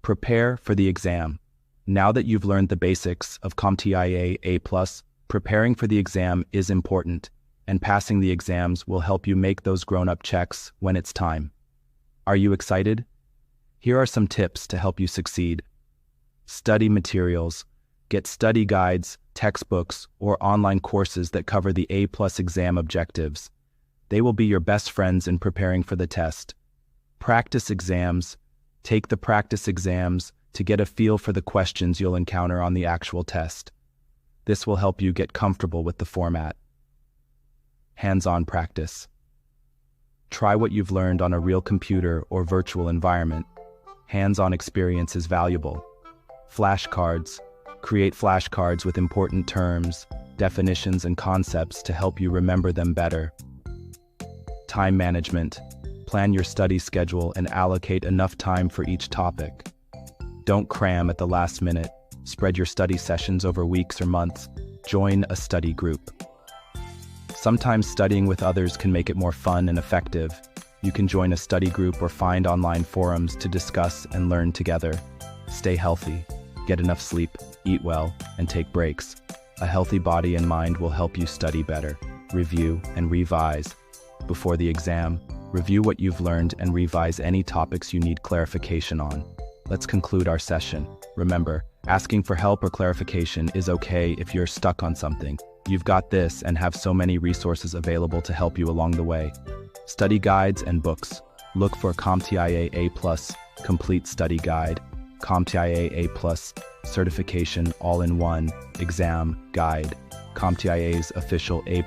Prepare for the exam. Now that you've learned the basics of CompTIA A+, preparing for the exam is important, and passing the exams will help you make those grown-up checks when it's time. Are you excited? Here are some tips to help you succeed. Study materials. Get study guides, textbooks, or online courses that cover the A+ exam objectives. They will be your best friends in preparing for the test. Practice exams. Take the practice exams to get a feel for the questions you'll encounter on the actual test. This will help you get comfortable with the format. Hands-on practice. Try what you've learned on a real computer or virtual environment. Hands-on experience is valuable. Flashcards. Create flashcards with important terms, definitions, and concepts to help you remember them better. Time management. Plan your study schedule and allocate enough time for each topic. Don't cram at the last minute. Spread your study sessions over weeks or months. Join a study group. Sometimes studying with others can make it more fun and effective. You can join a study group or find online forums to discuss and learn together. Stay healthy, get enough sleep, eat well, and take breaks. A healthy body and mind will help you study better, review, and revise. Before the exam, review what you've learned and revise any topics you need clarification on. Let's conclude our session. Remember, asking for help or clarification is okay if you're stuck on something. You've got this and have so many resources available to help you along the way. Study guides and books. Look for CompTIA A+, Complete Study Guide, CompTIA A+, Certification All-in-One, Exam Guide. CompTIA's official A+,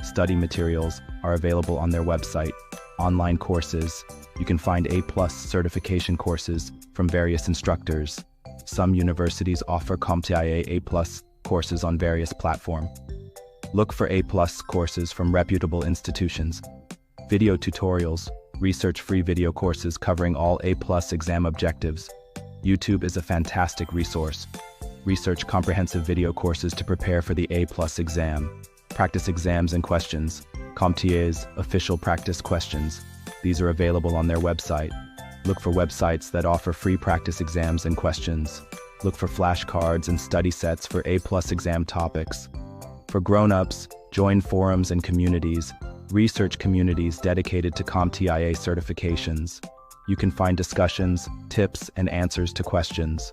study materials are available on their website. Online courses. You can find A+ certification courses from various instructors. Some universities offer CompTIA A+ courses on various platforms. Look for A+ courses from reputable institutions. Video tutorials. Research free video courses covering all A+ exam objectives. YouTube is a fantastic resource. Research comprehensive video courses to prepare for the A+ exam. Practice exams and questions. CompTIA's official practice questions. These are available on their website. Look for websites that offer free practice exams and questions. Look for flashcards and study sets for A+ exam topics. For grown-ups, join forums and communities. Research communities dedicated to CompTIA certifications. You can find discussions, tips, and answers to questions.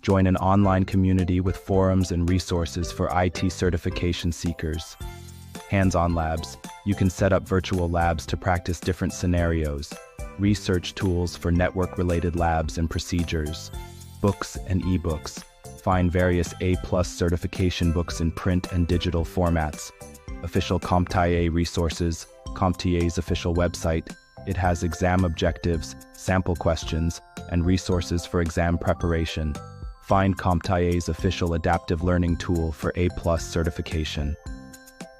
Join an online community with forums and resources for IT certification seekers. Hands-on labs. You can set up virtual labs to practice different scenarios. Research tools for network-related labs and procedures. Books and ebooks. Find various A+ certification books in print and digital formats. Official CompTIA resources. CompTIA's official website. It has exam objectives, sample questions, and resources for exam preparation. Find CompTIA's official adaptive learning tool for A+ certification.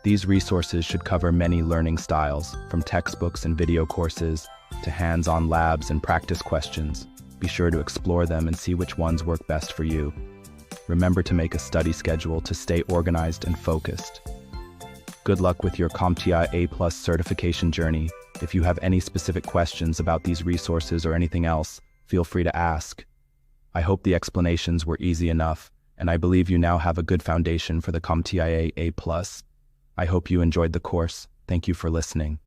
These resources should cover many learning styles, from textbooks and video courses to hands-on labs and practice questions. Be sure to explore them and see which ones work best for you. Remember to make a study schedule to stay organized and focused. Good luck with your CompTIA A+ certification journey. If you have any specific questions about these resources or anything else, feel free to ask. I hope the explanations were easy enough, and I believe you now have a good foundation for the CompTIA A+. I hope you enjoyed the course. Thank you for listening.